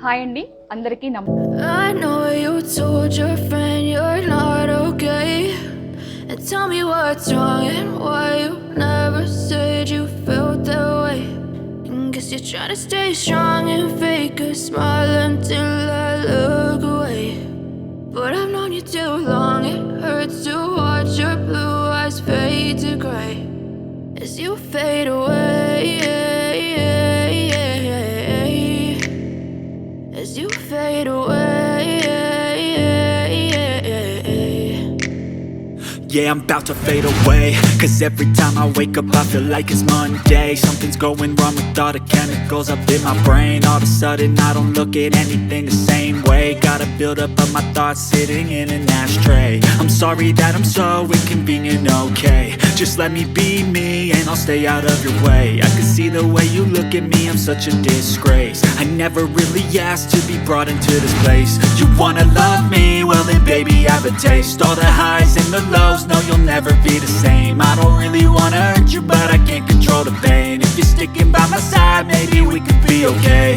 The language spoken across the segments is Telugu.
హాయ్ అండి అందరికీ I know you told your friend you're not okay, and tell me what's wrong and why you never said you felt that way. And guess you're trying to stay strong and fake a smile until I look away. But I've known you too long, it hurts to watch your blue eyes fade to gray as you fade away, as you fade away. Yeah, I'm about to fade away, cause every time I wake up I feel like it's Monday. Something's going wrong with all the chemicals up in my brain. All of a sudden I don't look at anything the same way. Gotta build up of my thoughts sitting in an ashtray. I'm sorry that I'm so inconvenient, okay. Just let me be me and I'll stay out of your way. I can see the way you look at me, I'm such a disgrace. I never really asked to be brought into this place. You wanna love me? Well then baby have a taste. All the highs and the lows, no you'll never be the same. I don't really wanna hurt you but I can't control the pain. If you're sticking by my side maybe we could be okay.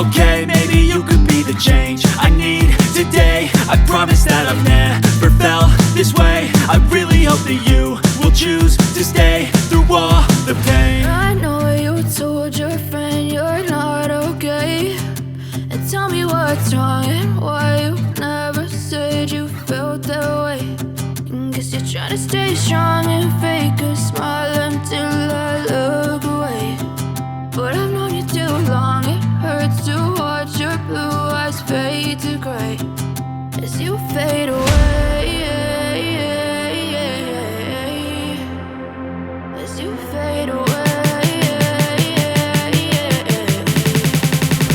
Okay, maybe you could be the change I need today. I promise that I've never felt this way. I really hope that you will choose to stay through all the pain. I know you told your friend you're not okay, and tell me what's wrong and why you never said you felt that way. And guess you're trying to stay strong and fake a smile until I look away. But I've known you too long, it hurts to watch your blue eyes fade to gray as you fade away, as you fade away, as you fade away.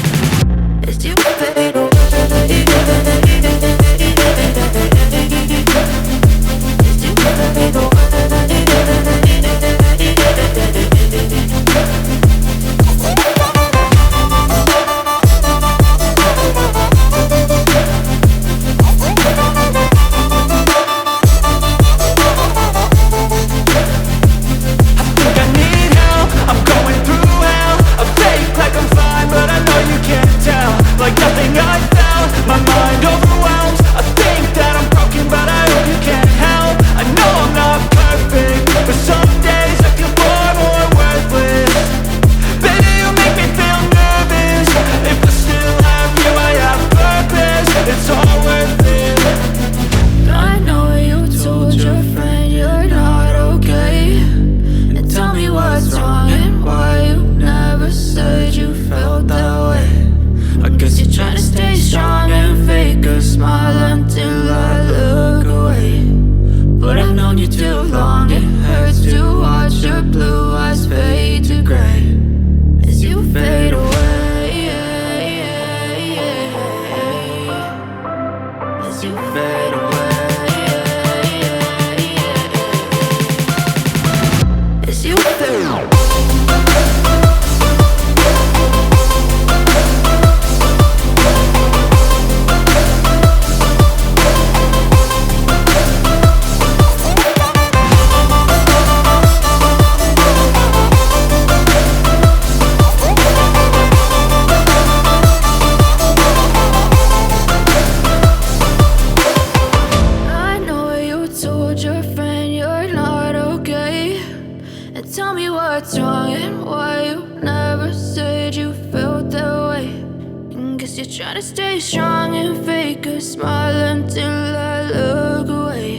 Try to stay strong and fake a smile until I look away.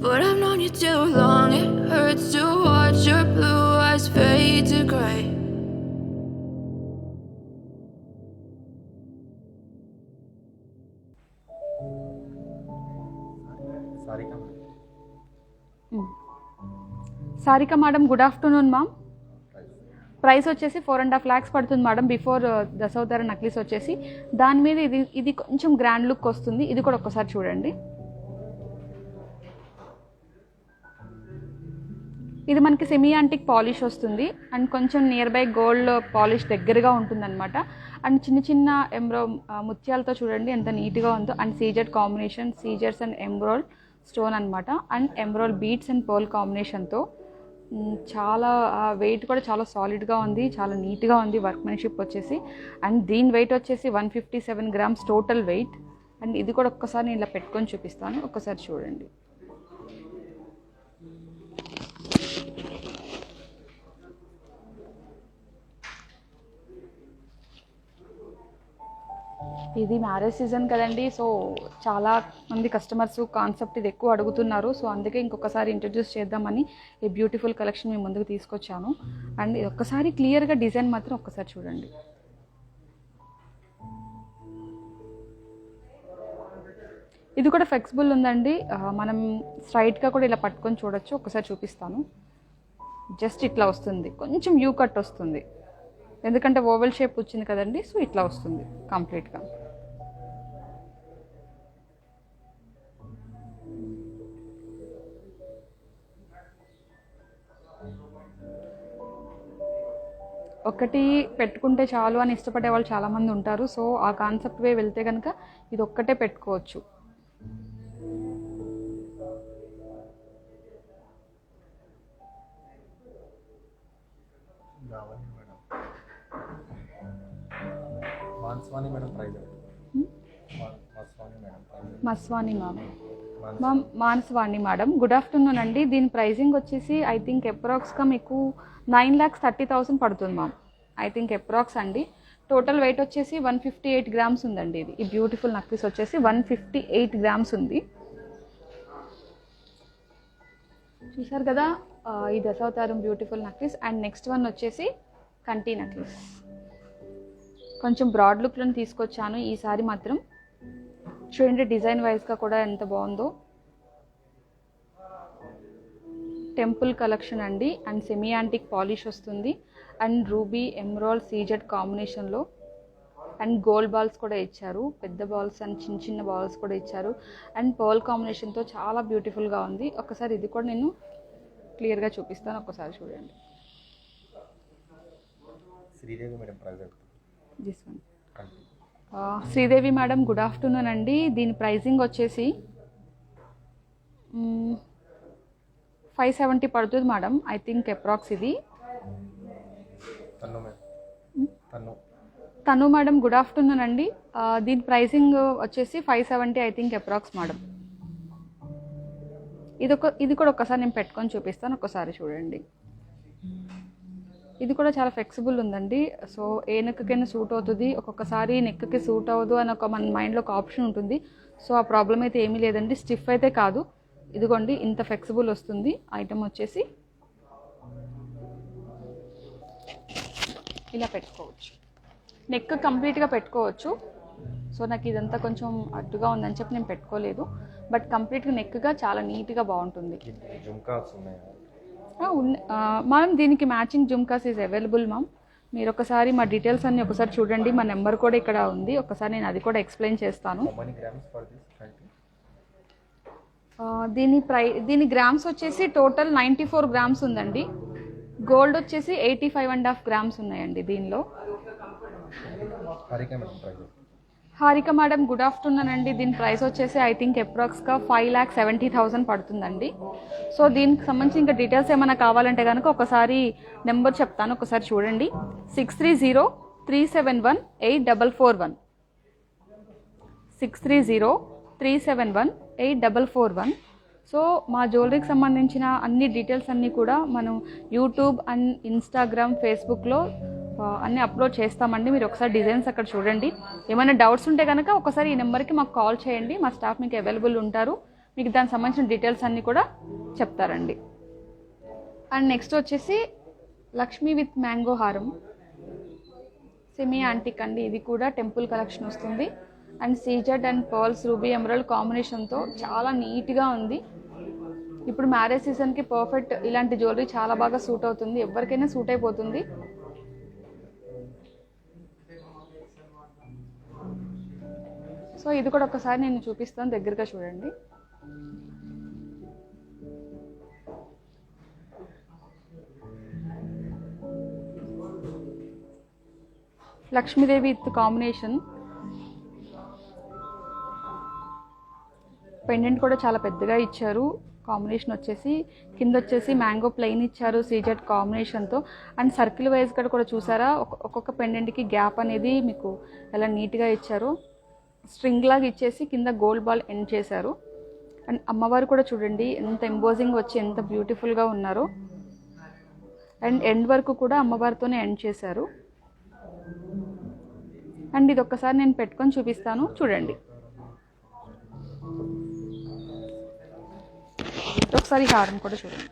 But I've known you too long, it hurts to watch your blue eyes fade to gray. Sarika madam, good afternoon ma'am. Price వచ్చేసి 4.5 lakhs పడుతుంది మేడం. బిఫోర్ దశావతార నక్లీస్ వచ్చేసి దాని మీద ఇది కొంచెం గ్రాండ్ లుక్ వస్తుంది. ఇది కూడా ఒక్కసారి చూడండి. ఇది మనకి సెమీ యాంటిక్ పాలిష్ వస్తుంది అండ్ కొంచెం నియర్ బై గోల్డ్ పాలిష్ దగ్గరగా ఉంటుందన్నమాట. అండ్ చిన్న చిన్న ముత్యాలతో చూడండి ఎంత నీట్గా ఉందో. అండ్ సీజెడ్ కాంబినేషన్, సీజర్స్ అండ్ ఎంబ్రాయిడ్ స్టోన్ అనమాట. అండ్ ఎంబ్రాయిడ్ బీడ్స్ అండ్ పర్ల్ కాంబినేషన్తో చాలా వెయిట్ కూడా చాలా సాలిడ్గా ఉంది, చాలా నీట్గా ఉంది వర్క్మెన్షిప్ వచ్చేసి. అండ్ దీని వెయిట్ వచ్చేసి 157 గ్రామ్స్ టోటల్ వెయిట్. అండ్ ఇది కూడా ఒక్కసారి నేను ఇలా పెట్టుకొని చూపిస్తాను, ఒక్కసారి చూడండి. ఇది మ్యారేజ్ సీజన్ కదండి, సో చాలా మంది కస్టమర్స్ కాన్సెప్ట్ ఇది ఎక్కువ అడుగుతున్నారు. సో అందుకే ఇంకొకసారి ఇంట్రడ్యూస్ చేద్దామని ఈ బ్యూటిఫుల్ కలెక్షన్ మీ ముందుకు తీసుకొచ్చాను. అండ్ ఒక్కసారి క్లియర్గా డిజైన్ మాత్రం ఒక్కసారి చూడండి. ఇది కూడా ఫ్లెక్సిబుల్ ఉందండి, మనం స్ట్రైట్గా కూడా ఇలా పట్టుకొని చూడొచ్చు. ఒకసారి చూపిస్తాను. జస్ట్ ఇట్లా వస్తుంది, కొంచెం యూ కట్ వస్తుంది ఎందుకంటే ఓవెల్ షేప్ వచ్చింది కదండి, సో ఇట్లా వస్తుంది కంప్లీట్గా. ఒకటి పెట్టుకుంటే చాలు అని ఇష్టపడే వాళ్ళు చాలామంది ఉంటారు. సో ఆ కాన్సెప్ట్ వే వెళ్తే కనుక ఇది ఒక్కటే పెట్టుకోవచ్చు. మస్వాని మ్యామ్, మానసవాణి మేడం. గుడ్ ఆఫ్టర్నూన్ అండి. దీని ప్రైజింగ్ వచ్చేసి ఐ థింక్ అప్రాక్స్గా మీకు 9,30,000 పడుతుంది మ్యామ్. ఐ థింక్ అప్రాక్స్ అండి. టోటల్ వెయిట్ వచ్చేసి 158 గ్రామ్స్ ఉందండి. ఇది ఈ బ్యూటిఫుల్ నక్లీస్ వచ్చేసి 158 గ్రామ్స్ ఉంది. చూసారు కదా, ఈ Dashavataram beautiful necklace. And next one వచ్చేసి కంటి నక్లీస్. కొంచెం బ్రాడ్ లుక్లో తీసుకొచ్చాను ఈసారి మాత్రం. చూడండి డిజైన్ వైజ్గా కూడా ఎంత బాగుందో. టెంపుల్ కలెక్షన్ అండి. అండ్ సెమీ యాంటిక్ పాలిష్ వస్తుంది. అండ్ రూబీ ఎమరాల్డ్ సీజెడ్ కాంబినేషన్లో. అండ్ గోల్డ్ బాల్స్ కూడా ఇచ్చారు, పెద్ద బాల్స్ అండ్ చిన్న చిన్న బాల్స్ కూడా ఇచ్చారు. అండ్ పర్ల్ కాంబినేషన్తో చాలా బ్యూటిఫుల్గా ఉంది. ఒకసారి ఇది కూడా నేను క్లియర్గా చూపిస్తాను, ఒకసారి చూడండి. Sridevi madam price this one. Sridevi madam, good afternoon అండి. దీని ప్రైజింగ్ వచ్చేసి 570 పడుతుంది మేడం. ఐ థింక్ అప్రాక్స్ ఇది. తను మేడం, గుడ్ ఆఫ్టర్నూన్ అండి. దీని ప్రైజింగ్ వచ్చేసి 570 ఐ థింక్ అప్రాక్స్ మేడం. ఇది కూడా ఒకసారి నేను పెట్టుకొని చూపిస్తాను, ఒకసారి చూడండి. ఇది కూడా చాలా ఫ్లెక్సిబుల్ ఉందండి. సో ఏ నెక్కకైనా సూట్ అవుతుంది, ఒక్కొక్కసారి నెక్కి సూట్ అవ్వదు అని మన మైండ్లో ఒక ఆప్షన్ ఉంటుంది. సో ఆ ప్రాబ్లం అయితే ఏమీ లేదండి, స్టిఫ్ అయితే కాదు. ఇదిగోండి ఇంత ఫ్లెక్సిబుల్ వస్తుంది. ఐటమ్ వచ్చేసి ఇలా పెట్టుకోవచ్చు, నెక్ కంప్లీట్గా పెట్టుకోవచ్చు. సో నాకు ఇదంతా కొంచెం అడ్డుగా ఉందని చెప్పి నేను పెట్టుకోలేదు, బట్ కంప్లీట్గా నెక్గా చాలా నీట్గా బాగుంటుంది. మ్యామ్ దీనికి matching jhumkas is available ma'am. మీరు ఒకసారి మా డీటెయిల్స్ అన్ని ఒకసారి చూడండి, మా నెంబర్ కూడా ఇక్కడ ఉంది. ఒకసారి నేను అది కూడా ఎక్స్ప్లెయిన్ చేస్తాను. దీని గ్రామ్స్ వచ్చేసి టోటల్ 94 గ్రామ్స్ ఉందండి. గోల్డ్ వచ్చేసి 85.5 గ్రామ్స్ ఉన్నాయండి దీనిలో. హారిక మేడం, గుడ్ ఆఫ్టర్నూన్ అండి. దీని ప్రైస్ వచ్చేసి ఐ థింక్ అప్రాక్స్గా 5,70,000 పడుతుందండి. సో దీనికి సంబంధించి ఇంకా డీటెయిల్స్ ఏమైనా కావాలంటే కనుక ఒకసారి నెంబర్ చెప్తాను, ఒకసారి చూడండి. 630-371-8441 630-371-8441. సో మా జ్యువెలరీకి సంబంధించిన అన్ని డీటెయిల్స్ అన్నీ కూడా మనం యూట్యూబ్ అండ్ ఇన్స్టాగ్రామ్, ఫేస్బుక్లో అన్నీ అప్లోడ్ చేస్తామండి. మీరు ఒకసారి డిజైన్స్ అక్కడ చూడండి. ఏమైనా డౌట్స్ ఉంటే కనుక ఒకసారి ఈ నెంబర్కి మాకు కాల్ చేయండి, మా స్టాఫ్ మీకు అవైలబుల్ ఉంటారు. మీకు దానికి సంబంధించిన డీటెయిల్స్ అన్నీ కూడా చెప్తారండి. అండ్ నెక్స్ట్ వచ్చేసి లక్ష్మీ విత్ మ్యాంగో హారం, సెమీ యాంటిక్ అండి. ఇది కూడా టెంపుల్ కలెక్షన్ వస్తుంది. And CZ and pearls ruby emerald కాంబినేషన్తో చాలా నీట్గా ఉంది. ఇప్పుడు మ్యారేజ్ సీజన్కి పర్ఫెక్ట్. ఇలాంటి జ్యువెలరీ చాలా బాగా సూట్ అవుతుంది, ఎవరికైనా సూట్ అయిపోతుంది. సో ఇది కూడా ఒకసారి నేను చూపిస్తాను, దగ్గరగా చూడండి. Lakshmidevi with combination. పెండెంట్ కూడా చాలా పెద్దగా ఇచ్చారు. కాంబినేషన్ వచ్చేసి కింద వచ్చేసి మ్యాంగో ప్లెయిన్ ఇచ్చారు సీజెడ్ కాంబినేషన్తో. అండ్ సర్కిల్ వైజ్గా కూడా చూసారా, ఒక్కొక్క పెండెంట్కి గ్యాప్ అనేది మీకు ఎలా నీట్గా ఇచ్చారు. స్ట్రింగ్ లాగా ఇచ్చేసి కింద గోల్డ్ బాల్ ఎండ్ చేశారు. అండ్ అమ్మవారు కూడా చూడండి ఎంత ఎంబోజింగ్ వచ్చి ఎంత బ్యూటిఫుల్గా ఉన్నారో. అండ్ ఎండ్ వరకు కూడా అమ్మవారితోనే ఎండ్ చేశారు. అండ్ ఇది ఒక్కసారి నేను పెట్టుకొని చూపిస్తాను, చూడండి. ఒకసారి హారం కూడా చూడండి.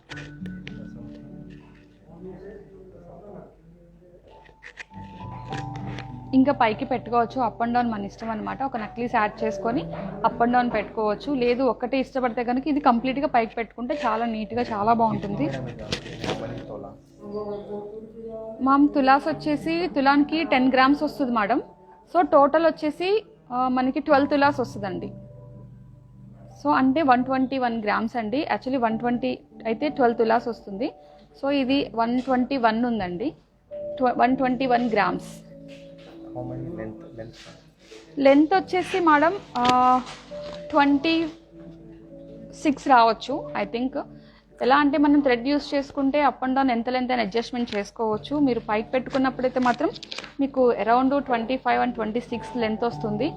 ఇంకా పైకి పెట్టుకోవచ్చు, అప్ అండ్ డౌన్ మన ఇష్టం అనమాట. ఒక నెక్లెస్ యాడ్ చేసుకొని అప్ అండ్ డౌన్ పెట్టుకోవచ్చు. లేదు ఒక్కటే ఇష్టపడితే కనుక ఇది కంప్లీట్గా పైకి పెట్టుకుంటే చాలా నీట్గా చాలా బాగుంటుంది. మామ్ తులాస్ వచ్చేసి తులానికి 10 grams వస్తుంది మేడం. సో టోటల్ వచ్చేసి మనకి 12 తులాస్ వస్తుందండి. సో అంటే 121 grams అండి. యాక్చువల్లీ 120 అయితే 12 తులాస్ వస్తుంది. సో ఇది 121 ఉందండి, 121 grams. లెంత్ వచ్చేసి మేడం 26 రావచ్చు ఐ థింక్. ఎలా అంటే మనం థ్రెడ్ యూస్ చేసుకుంటే అప్ అండ్ డౌన్ ఎంత లెంత్ అయినా అడ్జస్ట్మెంట్ చేసుకోవచ్చు. మీరు పైకి పెట్టుకున్నప్పుడైతే మాత్రం మీకు అరౌండ్ 25 and 26 లెంత్ వస్తుంది.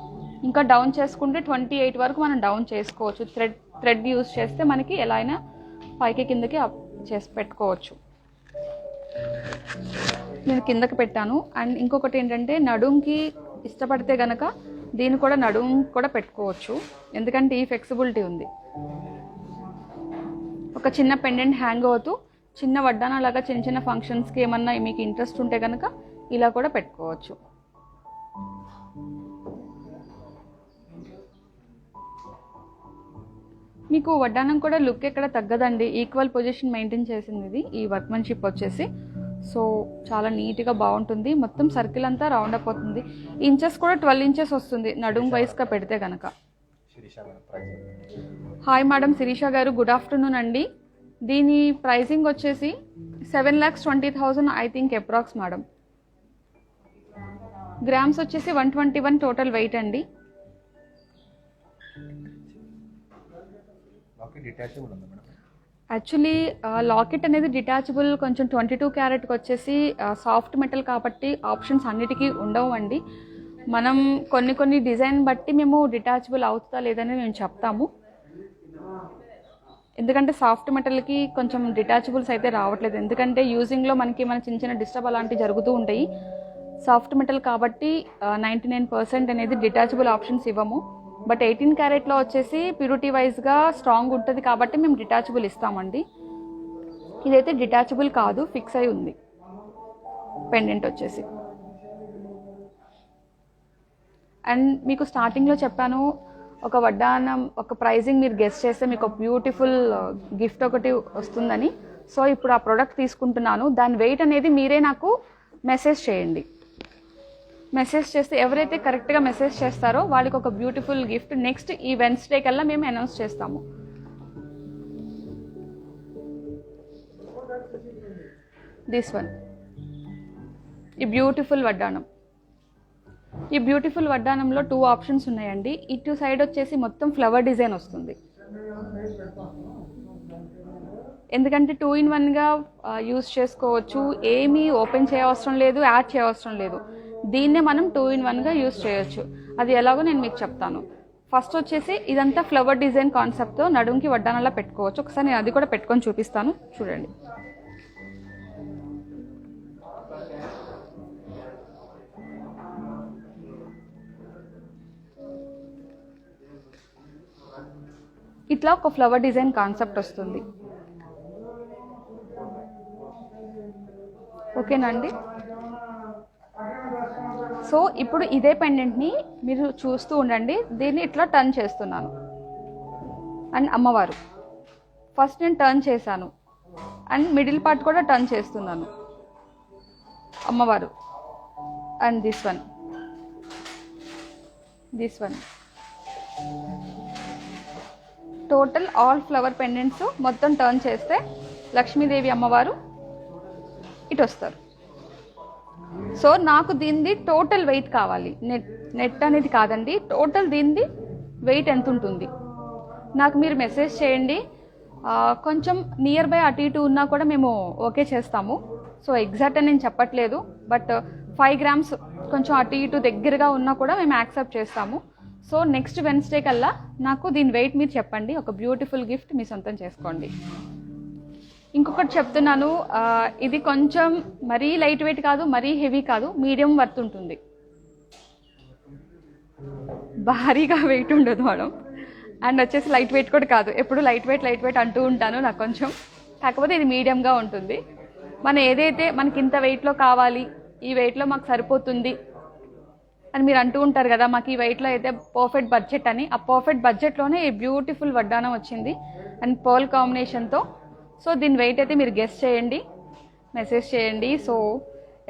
ఇంకా డౌన్ చేసుకుంటే 28 వరకు మనం డౌన్ చేసుకోవచ్చు. థ్రెడ్ యూస్ చేస్తే మనకి ఎలా అయినా పైకి కిందకి అప్ చేసి పెట్టుకోవచ్చు. నేను కిందకి పెట్టాను. అండ్ ఇంకొకటి ఏంటంటే నడుంకి ఇష్టపడితే కనుక దీన్ని కూడా నడుం కూడా పెట్టుకోవచ్చు, ఎందుకంటే ఈ ఫ్లెక్సిబిలిటీ ఉంది. ఒక చిన్న పెండెంట్ హ్యాంగ్ అవుతూ చిన్న వడ్డాన లాగా చిన్న చిన్న ఫంక్షన్స్కి ఏమన్నా మీకు ఇంట్రెస్ట్ ఉంటే కనుక ఇలా కూడా పెట్టుకోవచ్చు. మీకు వడ్డానం కూడా లుక్ ఎక్కడ తగ్గదండి, ఈక్వల్ పొజిషన్ మెయింటైన్ చేసింది ఇది ఈ వర్క్మెన్షిప్ వచ్చేసి. సో చాలా నీట్గా బాగుంటుంది. మొత్తం సర్కిల్ అంతా రౌండ్ అప్ అవుతుంది. ఇంచెస్ కూడా 12 inches వస్తుంది నడుం వైస్గా పెడితే కనుక. హాయ్ మేడం శిరీష గారు, గుడ్ ఆఫ్టర్నూన్ అండి. దీని ప్రైసింగ్ వచ్చేసి 7,20,000 I think approx madam. Grams వచ్చేసి 121 టోటల్ వెయిట్ అండి. యాక్చువల్లీ లాకెట్ అనేది డిటాచబుల్, కొంచెం 22 క్యారెట్కి వచ్చేసి సాఫ్ట్ మెటల్ కాబట్టి ఆప్షన్స్ అన్నిటికీ ఉండవు అండి. మనం కొన్ని డిజైన్ బట్టి మేము డిటాచబుల్ అవుతుందా లేదని మేము చెప్తాము. ఎందుకంటే సాఫ్ట్ మెటల్కి కొంచెం డిటాచబుల్స్ అయితే రావట్లేదు, ఎందుకంటే యూజింగ్లో మనకి మన చిన్న డిస్టర్బ్ అలాంటివి జరుగుతూ ఉంటాయి. సాఫ్ట్ మెటల్ కాబట్టి 99% అనేది డిటాచబుల్ ఆప్షన్స్ ఇవ్వము. బట్ 18 క్యారెట్లో వచ్చేసి ప్యూరిటీ వైజ్గా స్ట్రాంగ్ ఉంటుంది కాబట్టి మేము డిటాచబుల్ ఇస్తామండి. ఇదైతే డిటాచబుల్ కాదు, ఫిక్స్ అయి ఉంది పెండెంట్ వచ్చేసి. అండ్ మీకు స్టార్టింగ్లో చెప్పాను ఒక వడ్డానం ఒక ప్రైజింగ్ మీరు గెస్ చేస్తే మీకు ఒక బ్యూటిఫుల్ గిఫ్ట్ ఒకటి వస్తుందని. సో ఇప్పుడు ఆ ప్రోడక్ట్ తీసుకుంటున్నాను, దాని వెయిట్ అనేది మీరే నాకు మెసేజ్ చేయండి. మెసేజ్ చేస్తే ఎవరైతే కరెక్ట్గా మెసేజ్ చేస్తారో వాళ్ళకి ఒక బ్యూటిఫుల్ గిఫ్ట్ నెక్స్ట్ ఈ వెన్స్డే కల్లా మేము అనౌన్స్ చేస్తాము. దిస్ వన్, ఈ బ్యూటిఫుల్ వడ్డానం. ఈ బ్యూటిఫుల్ వడ్డానంలో 2 ఆప్షన్స్ ఉన్నాయండి. ఇటు సైడ్ వచ్చేసి మొత్తం ఫ్లవర్ డిజైన్ వస్తుంది, ఎందుకంటే 2-in-1గా యూస్ చేసుకోవచ్చు. ఏమీ ఓపెన్ చేయవసరం లేదు, యాడ్ చేయవసరం లేదు. దీన్నే మనం 2-in-1గా యూస్ చేయొచ్చు. అది ఎలాగో నేను మీకు చెప్తాను. ఫస్ట్ వచ్చేసి ఇదంతా ఫ్లవర్ డిజైన్ కాన్సెప్ట్తో నడుంకి వడ్డానలా పెట్టుకోవచ్చు. ఒకసారి నేను అది కూడా పెట్టుకొని చూపిస్తాను, చూడండి. ఇట్లా ఒక ఫ్లవర్ డిజైన్ కాన్సెప్ట్ వస్తుంది. ఓకేనా అండి? సో ఇప్పుడు ఇదే పెండెంట్ని మీరు చూస్తూ ఉండండి. దీన్ని ఇట్లా టర్న్ చేస్తున్నాను. అండ్ అమ్మవారు ఫస్ట్ నేను టర్న్ చేశాను, అండ్ మిడిల్ పార్ట్ కూడా టర్న్ చేస్తున్నాను. అమ్మవారు and this one total all flower pendants మొత్తం టర్న్ చేస్తే లక్ష్మీదేవి అమ్మవారు ఇటు వస్తారు. సో నాకు దీనిది టోటల్ వెయిట్ కావాలి, నెట్ అనేది కాదండి, టోటల్ దీనిది వెయిట్ ఎంత ఉంటుంది నాకు మీరు మెసేజ్ చేయండి. కొంచెం నియర్ బై అటు ఇటు ఉన్నా కూడా మేము ఓకే చేస్తాము. సో ఎగ్జాక్ట్ అని నేను చెప్పట్లేదు, బట్ 5 grams కొంచెం అటు ఇటు దగ్గరగా ఉన్నా కూడా మేము యాక్సెప్ట్ చేస్తాము. సో నెక్స్ట్ వెన్స్డే కల్లా నాకు దీని వెయిట్ మీరు చెప్పండి, ఒక బ్యూటిఫుల్ గిఫ్ట్ మీ సొంతం చేసుకోండి. ఇంకొకటి చెప్తున్నాను, ఇది కొంచెం మరీ లైట్ వెయిట్ కాదు, మరీ హెవీ కాదు, మీడియం వర్త్ ఉంటుంది. భారీగా వెయిట్ ఉండదు మేడం. అండ్ వచ్చేసి లైట్ వెయిట్ కూడా కాదు, ఎప్పుడు లైట్ వెయిట్ అంటూ ఉంటాను నాకు కొంచెం, కాకపోతే ఇది మీడియంగా ఉంటుంది. మనం ఏదైతే మనకి ఇంత వెయిట్లో కావాలి, ఈ వెయిట్లో మాకు సరిపోతుంది అని మీరు అంటూ ఉంటారు కదా, మాకు ఈ వెయిట్లో అయితే పర్ఫెక్ట్ బడ్జెట్ అని, ఆ పర్ఫెక్ట్ బడ్జెట్లోనే ఈ బ్యూటిఫుల్ వడ్డానం వచ్చింది అండ్ పర్ల్ కాంబినేషన్తో. సో దీని వెయిట్ అయితే మీరు గెస్ చేయండి, మెసేజ్ చేయండి. సో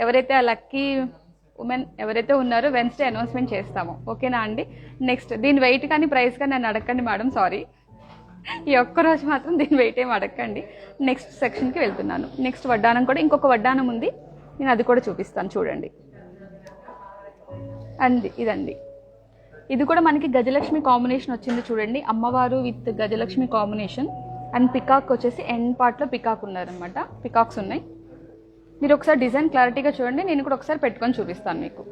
ఎవరైతే ఆ లక్కీ ఉమెన్ ఎవరైతే ఉన్నారో వెన్స్డే అనౌన్స్మెంట్ చేస్తాము, ఓకేనా అండి. నెక్స్ట్ దీని వెయిట్ కానీ ప్రైస్ కానీ నన్ను అడగండి మేడం, సారీ, ఈ ఒక్కరోజు మాత్రం దీని వెయిట్ ఏమి అడగండి. నెక్స్ట్ సెక్షన్కి వెళ్తున్నాను. నెక్స్ట్ వడ్డానం కూడా, ఇంకొక వడ్డానం ఉంది, నేను అది కూడా చూపిస్తాను చూడండి. అండి ఇదండి, ఇది కూడా మనకి గజలక్ష్మి కాంబినేషన్ వచ్చింది చూడండి, అమ్మవారు with Gajalakshmi combination. And peacock వచ్చేసి ఎండ్ పార్ట్లో పికాక్ ఉన్నారనమాట, పికాక్స్ ఉన్నాయి. మీరు ఒకసారి డిజైన్ క్లారిటీగా చూడండి, నేను కూడా ఒకసారి పెట్టుకొని చూపిస్తాను మీకు.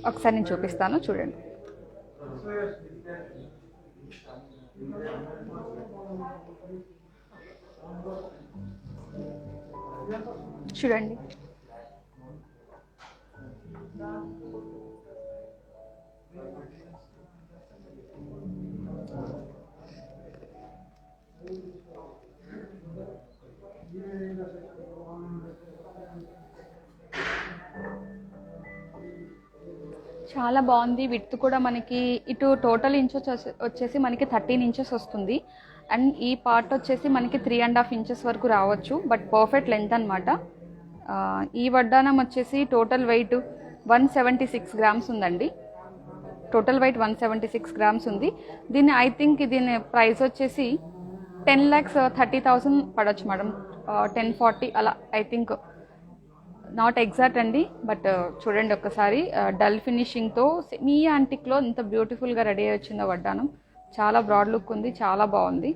ఒకసారి నేను చూపిస్తాను చూడండి. చూడండి చాలా బాగుంది. విడ్త్ కూడా మనకి ఇటు టోటల్ ఇంచెస్ వచ్చేసి మనకి 13 inches వస్తుంది. అండ్ ఈ పార్ట్ వచ్చేసి మనకి 3.5 inches వరకు రావచ్చు, బట్ పర్ఫెక్ట్ లెంత్ అనమాట. ఈ వడ్డానం వచ్చేసి టోటల్ వెయిట్ 176 grams ఉందండి. టోటల్ వెయిట్ 176 grams ఉంది. దీన్ని ఐ థింక్ దీని ప్రైస్ వచ్చేసి 10,30,000 పడవచ్చు మేడం, 1040 అలా ఐ థింక్, నాట్ ఎగ్జాక్ట్ అండి. బట్ చూడండి ఒక్కసారి, డల్ ఫినిషింగ్తో సెమీ యాంటిక్లో ఇంత బ్యూటిఫుల్గా రెడీ అయ్యి వచ్చిందో వడ్డానం. చాలా బ్రాడ్ లుక్ ఉంది, చాలా బాగుంది.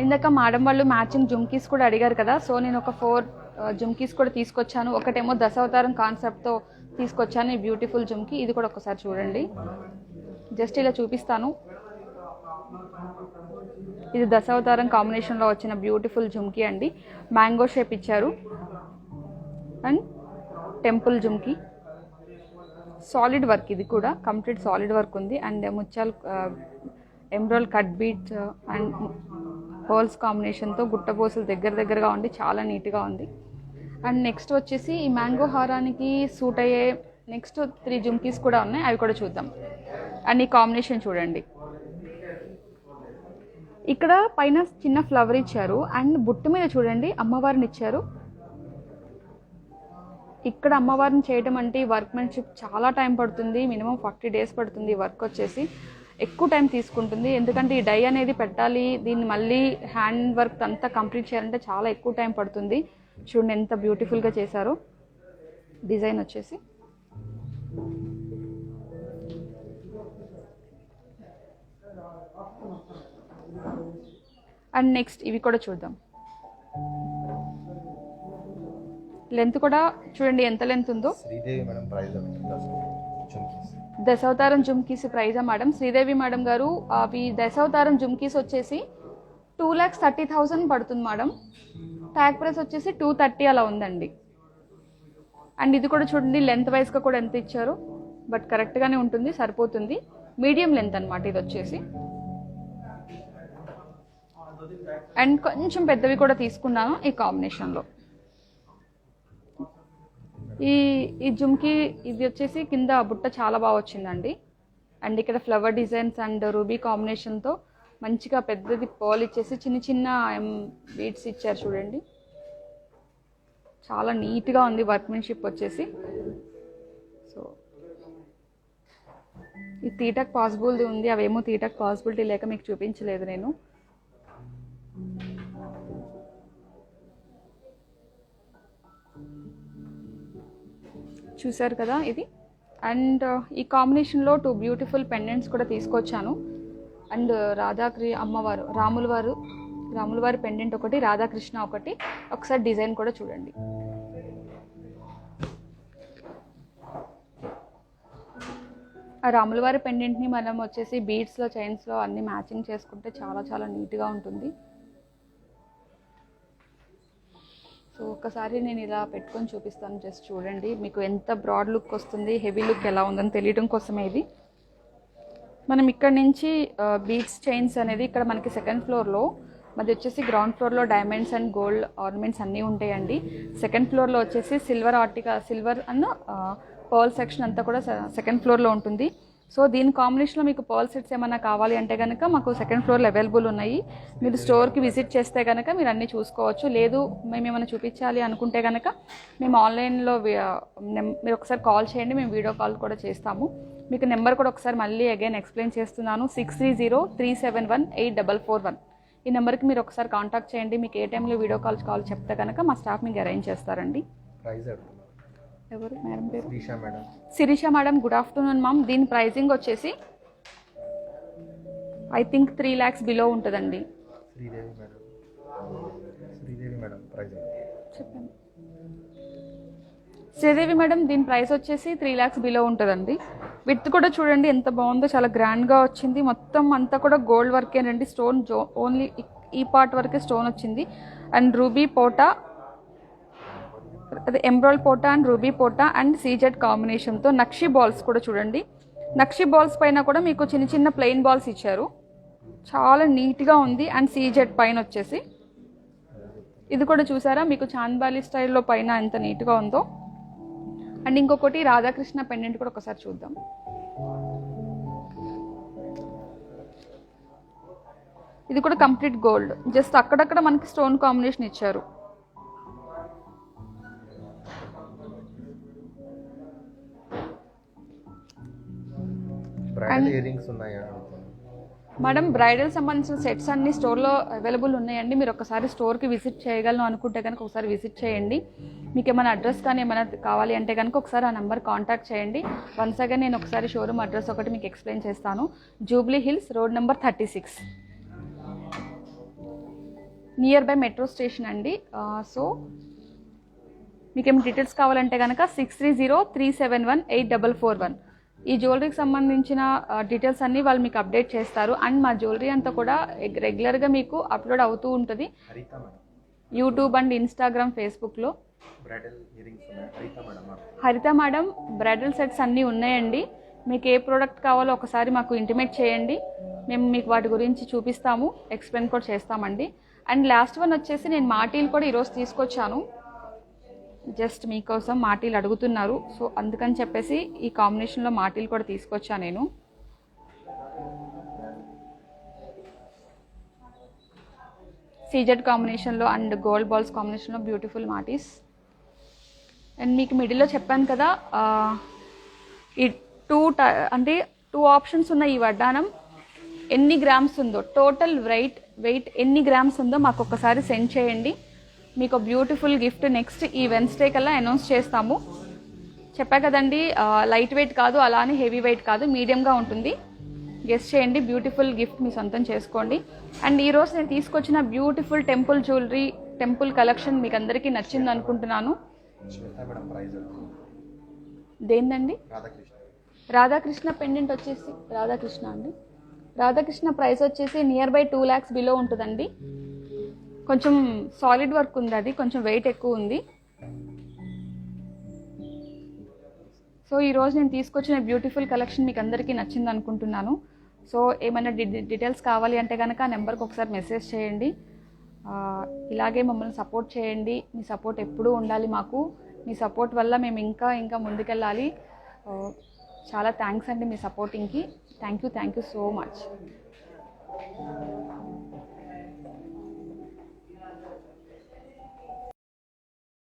ఇందాక మేడం వాళ్ళు మ్యాచింగ్ జుమ్కీస్ కూడా అడిగారు కదా, సో నేను ఒక 4 జుమ్కీస్ కూడా తీసుకొచ్చాను. ఒకటేమో దశావతారం కాన్సెప్ట్తో తీసుకొచ్చాను ఈ బ్యూటిఫుల్ జుమ్కీ. ఇది కూడా ఒకసారి చూడండి, జస్ట్ ఇలా చూపిస్తాను. ఇది దశావతారం కాంబినేషన్లో వచ్చిన బ్యూటిఫుల్ జుమ్కీ అండి. మ్యాంగో షేప్ ఇచ్చారు and temple jhumki, solid work, ఇది కూడా కంప్లీట్ సాలిడ్ వర్క్ ఉంది. అండ్ ముత్యాలు ఎమ్రాల్ కట్ బీట్స్ అండ్ పర్ల్స్ కాంబినేషన్తో గుట్టపోసలు దగ్గరగా ఉండి చాలా నీట్గా ఉంది. అండ్ నెక్స్ట్ వచ్చేసి ఈ మ్యాంగో హారానికి సూట్ అయ్యే నెక్స్ట్ 3 జుమ్కీస్ కూడా ఉన్నాయి, అవి కూడా చూద్దాం. అండ్ ఈ కాంబినేషన్ చూడండి, ఇక్కడ పైన చిన్న ఫ్లవర్ ఇచ్చారు అండ్ బుట్టు మీద చూడండి అమ్మవారిని ఇచ్చారు. ఇక్కడ అమ్మవారిని చేయడం అంటే వర్క్మెన్షిప్ చాలా టైం పడుతుంది, మినిమం 40 days పడుతుంది. వర్క్ వచ్చేసి ఎక్కువ టైం తీసుకుంటుంది, ఎందుకంటే ఈ డై అనేది పెట్టాలి, దీన్ని మళ్ళీ హ్యాండ్ వర్క్ అంతా కంప్లీట్ చేయాలంటే చాలా ఎక్కువ టైం పడుతుంది. చూడండి ఎంత బ్యూటిఫుల్గా చేశారో డిజైన్ వచ్చేసి. అండ్ నెక్స్ట్ ఇవి కూడా చూద్దాం. లెంత్ కూడా చూడండి ఎంత లెంత్ ఉందో. శ్రీదేవి మేడం ప్రైస్ దశావతారం జుమ్కీస్ ప్రైజా మేడం? శ్రీదేవి మేడం గారు అవి దశావతారం జుమ్కీస్ వచ్చేసి 2,30,000 పడుతుంది మేడం. ట్యాగ్ ప్రైస్ వచ్చేసి 230 అలా ఉందండి. అండ్ ఇది కూడా చూడండి లెంత్ వైజ్గా కూడా ఎంత ఇచ్చారు, బట్ కరెక్ట్గానే ఉంటుంది, సరిపోతుంది. మీడియం లెంత్ అనమాట ఇది వచ్చేసి. అండ్ కొంచెం పెద్దవి కూడా తీసుకున్నాను ఈ కాంబినేషన్లో. ఈ జుమ్కీ ఇది వచ్చేసి కింద బుట్ట చాలా బాగా వచ్చిందండి. అండ్ ఇక్కడ ఫ్లవర్ డిజైన్స్ అండ్ రూబీ కాంబినేషన్తో మంచిగా పెద్దది పర్ల్ ఇచ్చేసి చిన్న చిన్న బీడ్స్ ఇచ్చారు చూడండి, చాలా నీట్గా ఉంది వర్క్మెన్షిప్ వచ్చేసి. సో ఈ తీటక్ పాసిబిలిటీ ఉంది, అవేమో తీటక్ పాసిబిలిటీ లేక మీకు చూపించలేదు నేను. చూసారు కదా ఇది. అండ్ ఈ కాంబినేషన్లో 2 బ్యూటిఫుల్ పెండెంట్స్ కూడా తీసుకొచ్చాను. అండ్ అమ్మవారు రాముల వారి పెండెంట్ ఒకటి, రాధాకృష్ణ ఒకటి. ఒకసారి డిజైన్ కూడా చూడండి. ఆ రాముల వారి పెండెంట్ని మనం వచ్చేసి బీడ్స్లో, చైన్స్లో అన్ని మ్యాచింగ్ చేసుకుంటే చాలా చాలా నీట్గా ఉంటుంది. సో ఒకసారి నేను ఇలా పెట్టుకొని చూపిస్తాను, జస్ట్ చూడండి మీకు ఎంత బ్రాడ్ లుక్ వస్తుంది, హెవీ లుక్ ఎలా ఉందని తెలియడం కోసమే ఇది. మనం ఇక్కడ నుంచి బీడ్స్, చైన్స్ అనేది ఇక్కడ మనకి సెకండ్ ఫ్లోర్లో, మాది వచ్చేసి గ్రౌండ్ ఫ్లోర్లో డైమండ్స్ అండ్ గోల్డ్ ఆర్నమెంట్స్ అన్నీ ఉంటాయండి. సెకండ్ ఫ్లోర్లో వచ్చేసి సిల్వర్ అండ్ పర్ల్ సెక్షన్ అంతా కూడా సెకండ్ ఫ్లోర్లో ఉంటుంది. సో దీని కాంబినేషన్లో మీకు పర్ల్ సెట్స్ ఏమైనా కావాలి అంటే కనుక మాకు సెకండ్ ఫ్లోర్లో అవైలబుల్ ఉన్నాయి. మీరు స్టోర్కి విజిట్ చేస్తే కనుక మీరు అన్నీ చూసుకోవచ్చు. లేదు మేము ఏమైనా చూపించాలి అనుకుంటే కనుక మేము ఆన్లైన్లో మీరు ఒకసారి కాల్ చేయండి, మేము వీడియో కాల్ కూడా చేస్తాము. మీకు నెంబర్ కూడా ఒకసారి మళ్ళీ అగైన్ ఎక్స్ప్లెయిన్ చేస్తున్నాను. 6303718441. ఈ నెంబర్కి మీరు ఒకసారి కాంటాక్ట్ చేయండి. మీకు ఏ టైంలో వీడియో కాల్ చెప్తే కనుక మా స్టాఫ్ మీకు అరేంజ్ చేస్తారండి. ఎవరు మేడం పేరు? Sirisha madam. Good afternoon ma'am. దీని ప్రైజింగ్ వచ్చేసి ఐ థింక్ 3 lakhs బిలో ఉంటుందండి. చెప్పండి. శ్రీదేవి మేడం దీని ప్రైస్ వచ్చేసి 3 lakhs బిలో ఉంటుందండి. విత్ కూడా చూడండి ఎంత బాగుందో, చాలా గ్రాండ్గా వచ్చింది. మొత్తం అంతా కూడా గోల్డ్ వర్కేనండి. స్టోన్ ఓన్లీ ఈ పార్ట్ వరకే స్టోన్ వచ్చింది. అండ్ రూబీ పోటా, అదే ఎమ్రాల్డ్ పోటా అండ్ రూబీ పోటా అండ్ సీజెడ్ కాంబినేషన్తో నక్షి బాల్స్ కూడా చూడండి. నక్షి బాల్స్ పైన కూడా మీకు చిన్న చిన్న ప్లెయిన్ బాల్స్ ఇచ్చారు, చాలా నీట్గా ఉంది. అండ్ సీజెడ్ పైన వచ్చేసి ఇది కూడా చూసారా మీకు చాంద్బాలి స్టైల్లో పైన ఎంత నీట్గా ఉందో. అండ్ ఇంకొకటి రాధాకృష్ణ పెండెంట్ కూడా ఒకసారి చూద్దాం. ఇది కూడా కంప్లీట్ గోల్డ్, జస్ట్ అక్కడక్కడ మనకి స్టోన్ కాంబినేషన్ ఇచ్చారు. మేడం బ్రైడల్ సంబంధించిన సెట్స్ అన్ని స్టోర్లో అవైలబుల్ ఉన్నాయండి. మీరు ఒకసారి స్టోర్కి విజిట్ చేయగలను అనుకుంటే కనుక ఒకసారి విజిట్ చేయండి. మీకు ఏమైనా అడ్రస్ కానీ ఏమైనా కావాలి అంటే కనుక ఒకసారి ఆ నెంబర్ కాంటాక్ట్ చేయండి. వన్స్ అగైన్ నేను ఒకసారి షోరూమ్ అడ్రస్ ఒకటి మీకు ఎక్స్ప్లెయిన్ చేస్తాను. Jubilee hills, road number 36, near by metro station అండి. సో మీకు ఏమైనా డీటెయిల్స్ కావాలంటే కనుక 6303718441. ఈ జ్యువెలరీకి సంబంధించిన డీటెయిల్స్ అన్నీ వాళ్ళు మీకు అప్డేట్ చేస్తారు. అండ్ మా జ్యువెలరీ అంతా కూడా రెగ్యులర్గా మీకు అప్లోడ్ అవుతూ ఉంటుంది యూట్యూబ్ అండ్ ఇన్స్టాగ్రామ్, ఫేస్బుక్లో. హరిత మేడం బ్రైడల్ సెట్స్ అన్నీ ఉన్నాయండి. మీకు ఏ ప్రోడక్ట్ కావాలో ఒకసారి మాకు ఇంటిమేట్ చేయండి, మేము మీకు వాటి గురించి చూపిస్తాము, ఎక్స్ప్లెయిన్ కూడా చేస్తామండి. అండ్ లాస్ట్ వన్ వచ్చేసి నేను మాటీలు కూడా ఈరోజు తీసుకొచ్చాను. జస్ట్ మీకోసం మాటీలు అడుగుతున్నారు, సో అందుకని చెప్పేసి ఈ కాంబినేషన్లో మాటీలు కూడా తీసుకొచ్చాను నేను. సీజెడ్ కాంబినేషన్లో అండ్ గోల్డ్ బాల్స్ కాంబినేషన్లో బ్యూటిఫుల్ మాటీస్. అండ్ మీకు మిడిల్లో చెప్పాను కదా ఈ 2 ఆప్షన్స్ ఉన్న ఈ వడ్డానం ఎన్ని గ్రామ్స్ ఉందో, టోటల్ వెయిట్ ఎన్ని గ్రామ్స్ ఉందో మాకు ఒక్కసారి సెండ్ చేయండి. మీకు బ్యూటిఫుల్ గిఫ్ట్ నెక్స్ట్ ఈ వెన్స్డే కల్లా అనౌన్స్ చేస్తాము. చెప్పా కదండి, లైట్ వెయిట్ కాదు, అలానే హెవీ వెయిట్ కాదు, మీడియంగా ఉంటుంది. గెస్ట్ చేయండి, బ్యూటిఫుల్ గిఫ్ట్ మీ సొంతం చేసుకోండి. అండ్ ఈరోజు నేను తీసుకొచ్చిన beautiful temple jewellery, temple collection మీకు అందరికీ నచ్చింది అనుకుంటున్నాను. దేందండి? రాధాకృష్ణ పెండెంట్ వచ్చేసి రాధాకృష్ణ ప్రైస్ వచ్చేసి నియర్ బై 2 lakhs బిలో ఉంటుందండి. కొంచెం సాలిడ్ వర్క్ ఉంది, అది కొంచెం వెయిట్ ఎక్కువ ఉంది. సో ఈరోజు నేను తీసుకొచ్చిన బ్యూటిఫుల్ కలెక్షన్ మీకు అందరికీ నచ్చింది అనుకుంటున్నాను. సో ఏమైనా డీటెయిల్స్ కావాలి అంటే కనుక నెంబర్కి ఒకసారి మెసేజ్ చేయండి. ఇలాగే మమ్మల్ని సపోర్ట్ చేయండి, మీ సపోర్ట్ ఎప్పుడూ ఉండాలి మాకు. మీ సపోర్ట్ వల్ల మేము ఇంకా ముందుకెళ్ళాలి. చాలా థ్యాంక్స్ అండి మీ సపోర్టింగ్కి. Thank you so much.